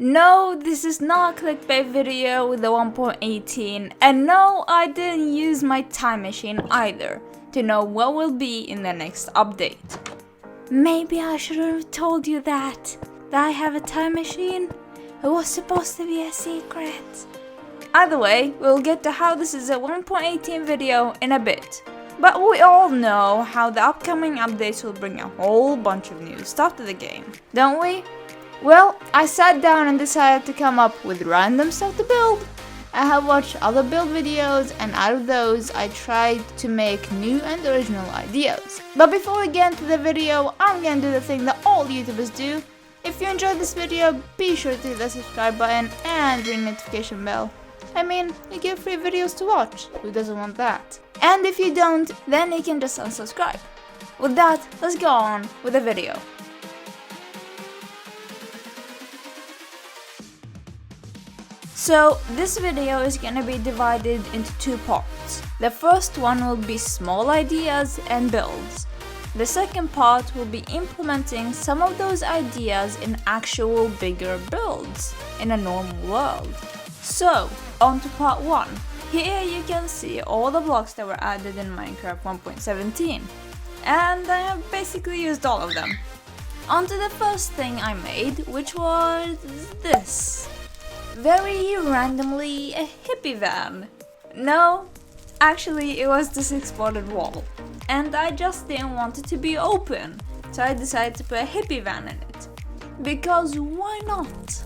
No, this is not a clickbait video with the 1.18, and no, I didn't use my time machine either to know what will be in the next update. Maybe I should have told you that I have a time machine. It was supposed to be a secret. Either way, we'll get to how this is a 1.18 video in a bit. But we all know how the upcoming updates will bring a whole bunch of new stuff to the game, don't we? Well, I sat down and decided to come up with random stuff to build. I have watched other build videos, and out of those I tried to make new and original ideas. But before we get into the video, I'm gonna do the thing that all YouTubers do. If you enjoyed this video, be sure to hit the subscribe button and ring the notification bell. I mean, you get free videos to watch, who doesn't want that? And if you don't, then you can just unsubscribe. With that, let's go on with the video. So this video is gonna be divided into two parts. The first one will be small ideas and builds. The second part will be implementing some of those ideas in actual bigger builds in a normal world. So, on to part 1. Here you can see all the blocks that were added in Minecraft 1.17, and I have basically used all of them. On to the first thing I made, which was this. Very randomly a hippie van. No, actually it was this exploded wall, and I just didn't want it to be open, so I decided to put a hippie van in it. Because why not?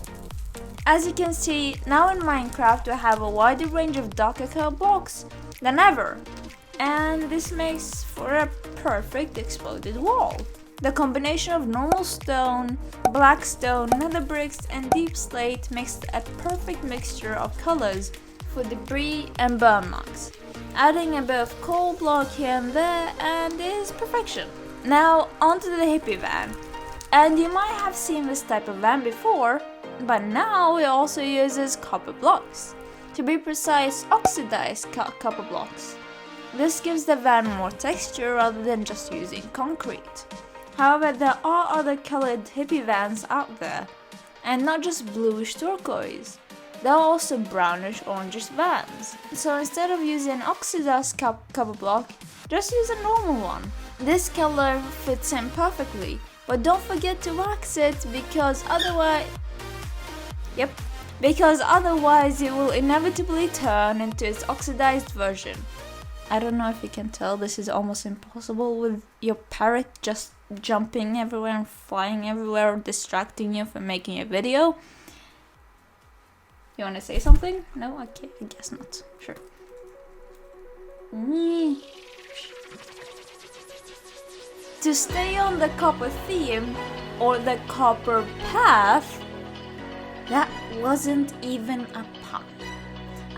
As you can see, now in Minecraft we have a wider range of darker color blocks than ever, and this makes for a perfect exploded wall. The combination of normal stone, black stone, nether bricks and deep slate makes a perfect mixture of colors for debris and burn marks. Adding a bit of coal block here and there, and it is perfection. Now onto the hippie van. And you might have seen this type of van before, but now it also uses copper blocks. To be precise, oxidized copper blocks. This gives the van more texture rather than just using concrete. However, there are other colored hippie vans out there, and not just bluish turquoise. There are also brownish orangish vans. So instead of using oxidized copper block, just use a normal one. This color fits in perfectly, but don't forget to wax it because otherwise it will inevitably turn into its oxidized version. I don't know if you can tell, this is almost impossible with your parrot just jumping everywhere and flying everywhere, distracting you from making a video. You wanna say something? No? Okay, I guess not. Sure. To stay on the copper theme, or the copper path, that wasn't even a pun.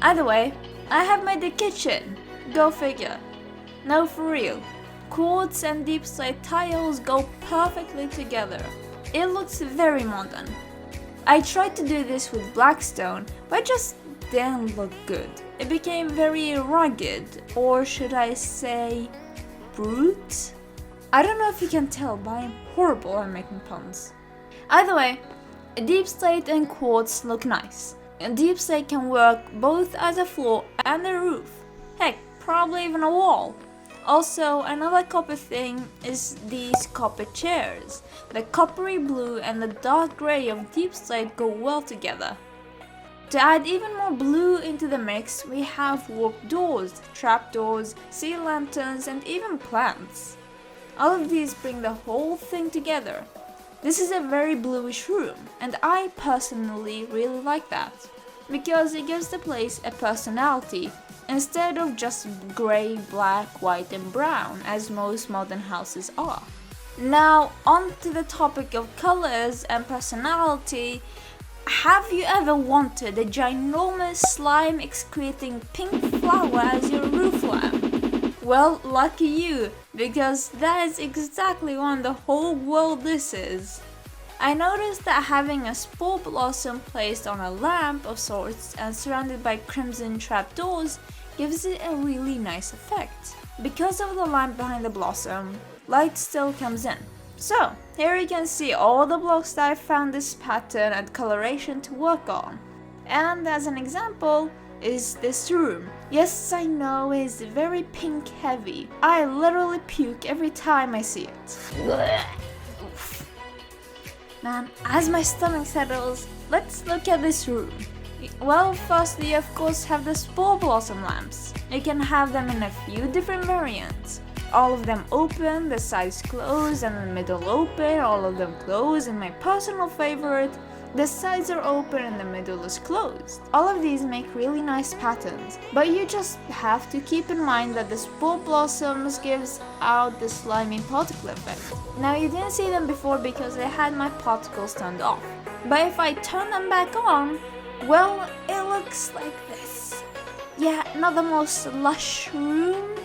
Either way, I have made the kitchen. Go figure. No, for real. Quartz and deep slate tiles go perfectly together. It looks very modern. I tried to do this with blackstone, but it just didn't look good. It became very rugged, or should I say, brute? I don't know if you can tell, but I'm horrible at making puns. Either way, deep slate and quartz look nice. And deep slate can work both as a floor and a roof. Heck, probably even a wall. Also, another copper thing is these copper chairs. The coppery blue and the dark grey of deep slate go well together. To add even more blue into the mix, we have warped doors, trapdoors, sea lanterns and even plants. All of these bring the whole thing together. This is a very bluish room, and I personally really like that, because it gives the place a personality instead of just grey, black, white and brown as most modern houses are. Now on to the topic of colors and personality. Have you ever wanted a ginormous slime excreting pink flower as your roof lamp? Well, lucky you, because that is exactly what the whole world this is. I noticed that having a spore blossom placed on a lamp of sorts and surrounded by crimson trapdoors gives it a really nice effect. Because of the lamp behind the blossom, light still comes in. So, Here you can see all the blocks that I found this pattern and coloration to work on. And as an example is this room. Yes, I know it's very pink heavy. I literally puke every time I see it. Man, as my stomach settles, let's look at this room. Well, firstly, you of course have the spore blossom lamps. You can have them in a few different variants. All of them open, the sides close, and the middle open, all of them close, and my personal favorite, the sides are open and the middle is closed. All of these make really nice patterns, but you just have to keep in mind that the spore blossoms gives out the slimy particle effect. Now you didn't see them before because I had my particles turned off, but if I turn them back on, well, it looks like this. Yeah, not the most lush room.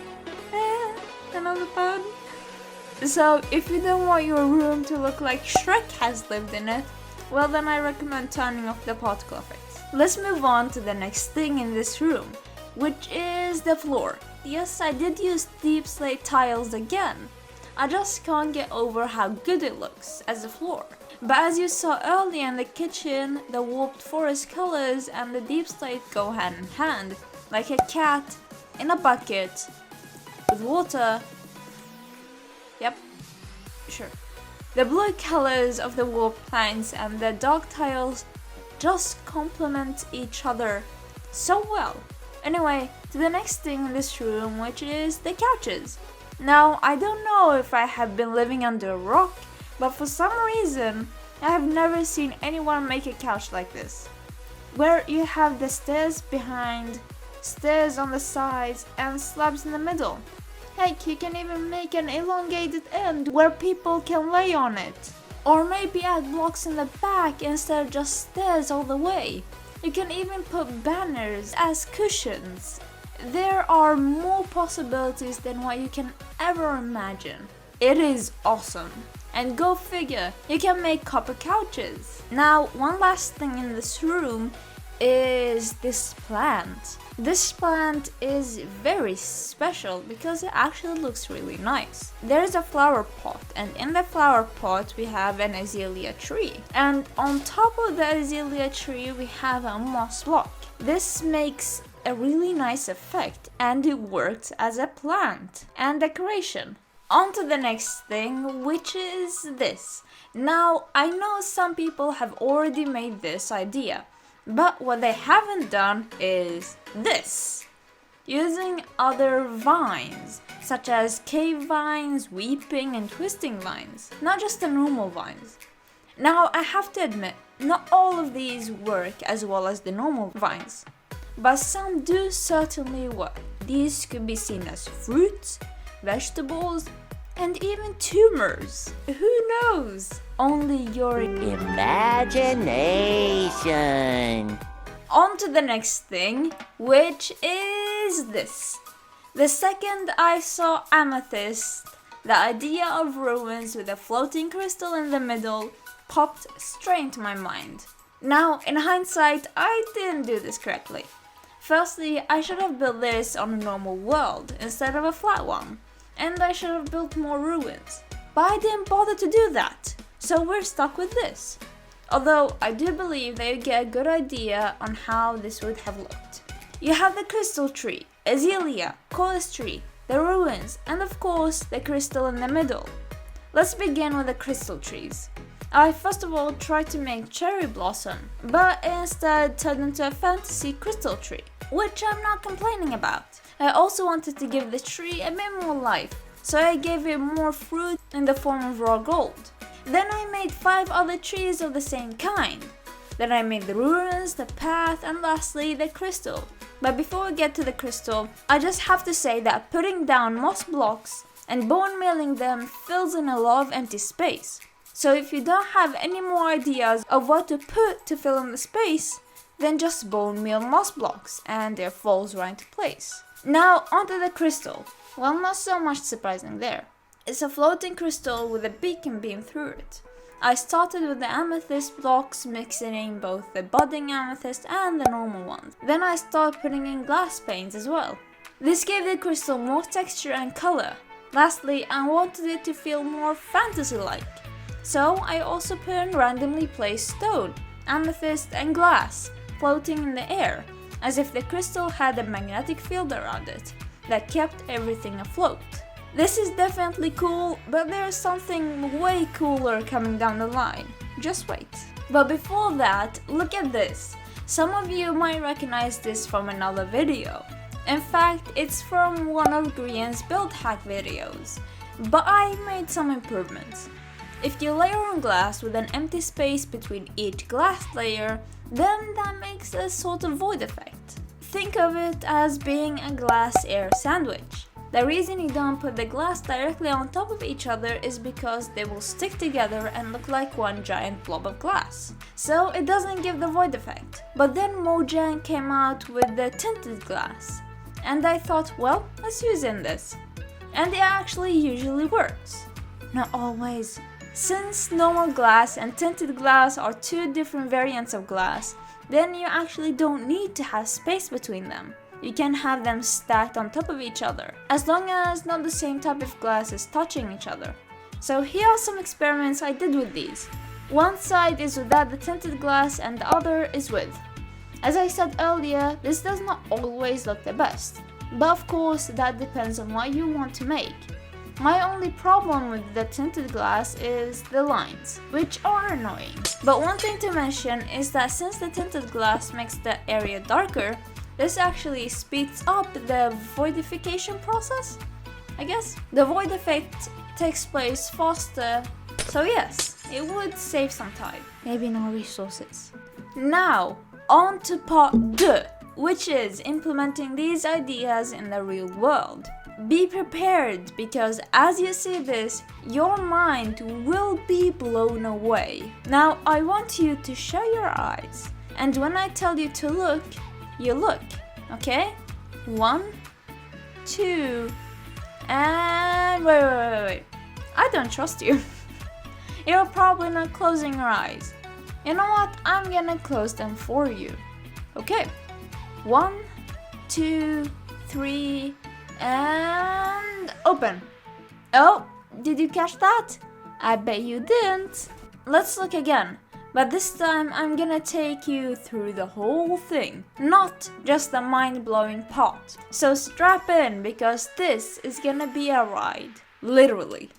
Another pun. So if you don't want your room to look like Shrek has lived in it, well then I recommend turning off the particle effects. Let's move on to the next thing in this room, which is the floor. Yes, I did use deep slate tiles again. I just can't get over how good it looks as a floor. But as you saw earlier in the kitchen, the warped forest colors and the deep slate go hand in hand, like a cat in a bucket with water. Yep, sure. The blue colors of the warped planks and the dark tiles just complement each other so well. Anyway, to the next thing in this room, which is the couches. Now, I don't know if I have been living under a rock, but for some reason, I have never seen anyone make a couch like this, where you have the stairs behind, stairs on the sides, and slabs in the middle. Heck, you can even make an elongated end where people can lay on it. Or maybe add blocks in the back instead of just stairs all the way. You can even put banners as cushions. There are more possibilities than what you can ever imagine. It is awesome. And go figure, you can make copper couches. Now, one last thing in this room is this plant. This plant is very special because it actually looks really nice. There's a flower pot, and in the flower pot we have an azalea tree. And on top of the azalea tree we have a moss block. This makes a really nice effect, and it works as a plant and decoration. On to the next thing, which is this. Now, I know some people have already made this idea, but what they haven't done is this. Using other vines, such as cave vines, weeping and twisting vines, not just the normal vines. Now, I have to admit, not all of these work as well as the normal vines, but some do certainly work. These could be seen as fruits, vegetables, and even tumors. Who knows? Only your imagination. On to the next thing, which is this. The second I saw Amethyst, the idea of ruins with a floating crystal in the middle popped straight into my mind. Now, in hindsight, I didn't do this correctly. Firstly, I should have built this on a normal world instead of a flat one, and I should have built more ruins. But I didn't bother to do that, so we're stuck with this. Although I do believe that you get a good idea on how this would have looked. You have the crystal tree, azalea, chorus tree, the ruins, and of course the crystal in the middle. Let's begin with the crystal trees. I first of all tried to make cherry blossom, but instead turned into a fantasy crystal tree, which I'm not complaining about. I also wanted to give the tree a bit more life, so I gave it more fruit in the form of raw gold. Then I made 5 other trees of the same kind. Then I made the ruins, the path, and lastly the crystal. But before we get to the crystal, I just have to say that putting down moss blocks and bone milling them fills in a lot of empty space. So if you don't have any more ideas of what to put to fill in the space, then just bone meal moss blocks and it falls right into place. Now onto the crystal. Well, not so much surprising there. It's a floating crystal with a beacon beam through it. I started with the amethyst blocks, mixing in both the budding amethyst and the normal ones. Then I started putting in glass panes as well. This gave the crystal more texture and color. Lastly, I wanted it to feel more fantasy-like. So I also put in randomly placed stone, amethyst and glass floating in the air, as if the crystal had a magnetic field around it that kept everything afloat. This is definitely cool, but there's something way cooler coming down the line. Just wait. But before that, look at this. Some of you might recognize this from another video. In fact, it's from one of Grian's build hack videos. But I made some improvements. If you layer on glass with an empty space between each glass layer, then that makes a sort of void effect. Think of it as being a glass air sandwich. The reason you don't put the glass directly on top of each other is because they will stick together and look like one giant blob of glass. So it doesn't give the void effect. But then Mojang came out with the tinted glass. And I thought, well, let's use this. And it actually usually works. Not always. Since normal glass and tinted glass are two different variants of glass, then you actually don't need to have space between them. You can have them stacked on top of each other, as long as not the same type of glass is touching each other. So here are some experiments I did with these. One side is without the tinted glass and the other is with. As I said earlier, this does not always look the best, but of course that depends on what you want to make. My only problem with the tinted glass is the lines, which are annoying. But one thing to mention is that since the tinted glass makes the area darker, this actually speeds up the voidification process, I guess. The void effect takes place faster, so yes, it would save some time, maybe no resources. Now, on to part 2, which is implementing these ideas in the real world. Be prepared, because as you see this, your mind will be blown away. Now, I want you to shut your eyes, and when I tell you to look, you look, okay? 1, 2, and wait. I don't trust you. You're probably not closing your eyes. You know what? I'm gonna close them for you. Okay. 1, 2, 3, and open. Oh, did you catch that? I bet you didn't. Let's look again. But this time I'm gonna take you through the whole thing, not just the mind-blowing part. So strap in, because this is gonna be a ride, literally.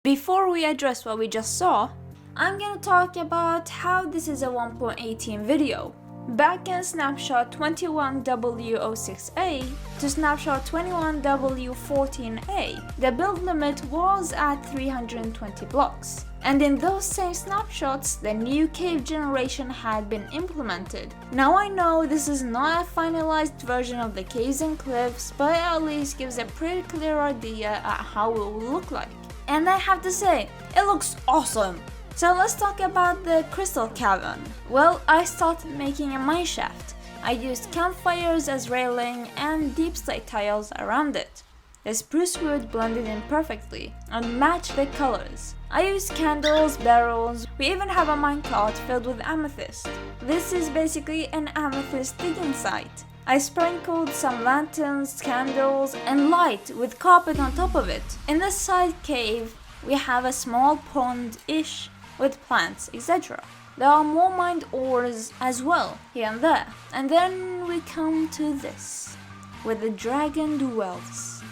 Before we address what we just saw, I'm gonna talk about how this is a 1.18 video. Back in snapshot 21W06A to snapshot 21W14A, the build limit was at 320 blocks. And in those same snapshots, the new cave generation had been implemented. Now I know this is not a finalized version of the caves and cliffs, but it at least gives a pretty clear idea at how it will look like. And I have to say, it looks awesome! So let's talk about the crystal cavern. Well, I started making a mine shaft. I used campfires as railing and deep slate tiles around it. The spruce wood blended in perfectly and matched the colors. I used candles, barrels, we even have a minecart filled with amethyst. This is basically an amethyst digging site. I sprinkled some lanterns, candles, and light with carpet on top of it. In the side cave, we have a small pond-ish with plants, etc. There are more mined ores as well, here and there. And then we come to this, where the dragon dwells.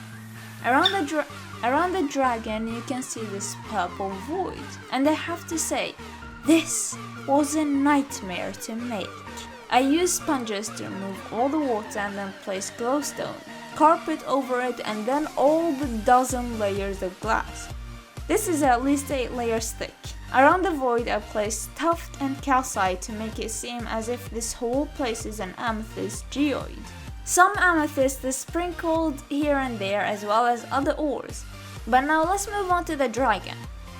Around the dragon you can see this purple void, and I have to say, this was a nightmare to make. I used sponges to remove all the water and then place glowstone, carpet over it, and then all the dozen layers of glass. This is at least 8 layers thick. Around the void I placed tuft and calcite to make it seem as if this whole place is an amethyst geoid. Some amethyst is sprinkled here and there as well as other ores. But now let's move on to the dragon.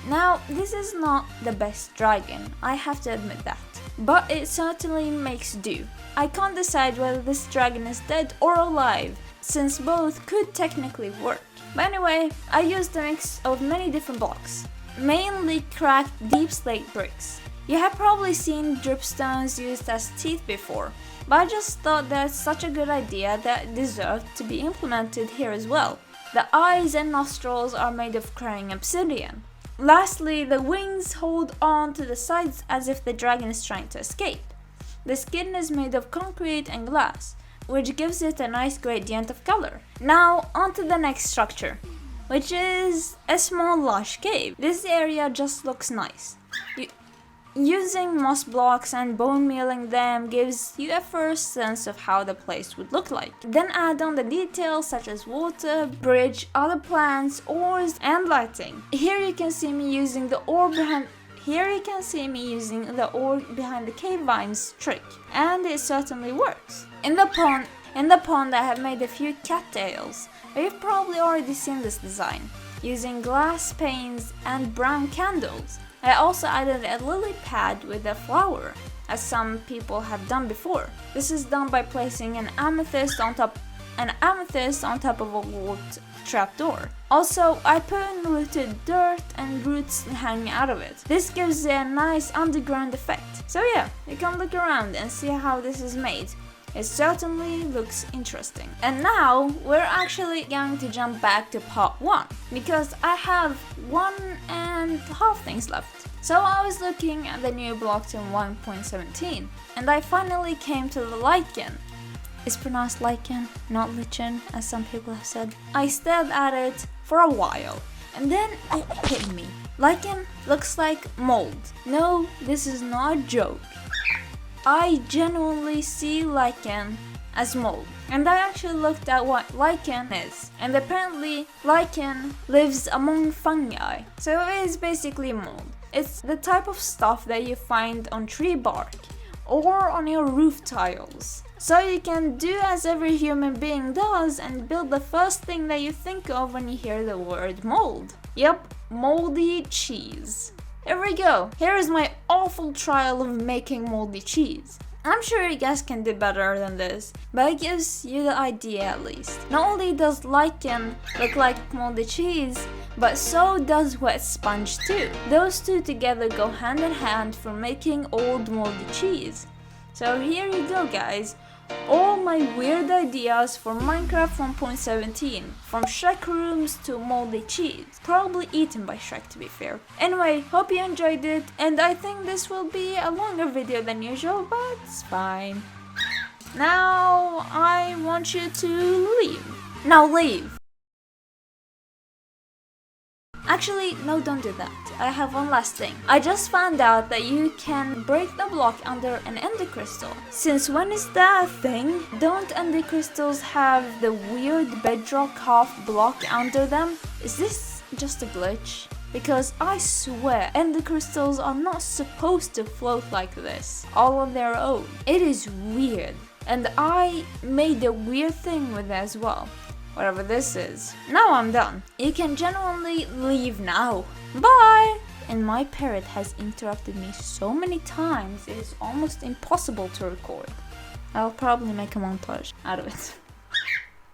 Now this is not the best dragon, I have to admit that. But it certainly makes do. I can't decide whether this dragon is dead or alive, since both could technically work. But anyway, I used a mix of many different blocks, mainly cracked deep slate bricks. You have probably seen dripstones used as teeth before, but I just thought that's such a good idea that it deserved to be implemented here as well. The eyes and nostrils are made of crying obsidian. Lastly, the wings hold on to the sides as if the dragon is trying to escape. The skin is made of concrete and glass, which gives it a nice gradient of color. Now, on to the next structure, which is a small lush cave. This area just looks nice. Using moss blocks and bone mealing them gives you a first sense of how the place would look like. Then add on the details such as water, bridge, other plants, ores, and lighting. Here you can see me using the ore behind the cave vines trick, and it certainly works. In the pond I have made a few cattails. You've probably already seen this design, using glass panes and brown candles. I also added a lily pad with a flower, as some people have done before. This is done by placing an amethyst on top of a walled trapdoor. Also, I put in rooted dirt and roots hanging out of it. This gives a nice underground effect. So yeah, you can look around and see how this is made. It certainly looks interesting. And now we're actually going to jump back to part 1, because I have 1.5 things left. So I was looking at the new blocks in 1.17, and I finally came to the lichen. It's pronounced lichen, not lichen, as some people have said. I stared at it for a while, and then it hit me. Lichen looks like mold. No, this is not a joke. I genuinely see lichen as mold, and I actually looked at what lichen is, and apparently lichen lives among fungi, so it is basically mold. It's the type of stuff that you find on tree bark or on your roof tiles. So you can do as every human being does and build the first thing that you think of when you hear the word mold. Yep, moldy cheese. Here we go. Here is my awful trial of making moldy cheese. I'm sure you guys can do better than this, but it gives you the idea at least. Not only does lichen look like moldy cheese, but so does wet sponge too. Those two together go hand in hand for making old moldy cheese. So here you go, guys. All my weird ideas for Minecraft 1.17, from Shrek rooms to moldy cheese. Probably eaten by Shrek, to be fair. Anyway, hope you enjoyed it, and I think this will be a longer video than usual, but it's fine. Now I want you to leave. Now leave! Actually, no, don't do that. I have one last thing. I just found out that you can break the block under an ender crystal. Since when is that a thing? Don't ender crystals have the weird bedrock half block under them? Is this just a glitch? Because I swear, ender crystals are not supposed to float like this, all on their own. It is weird. And I made a weird thing with it as well. Whatever this is. Now I'm done. You can genuinely leave now. Bye! and my parrot has interrupted me so many times it is almost impossible to record. I'll probably make a montage out of it.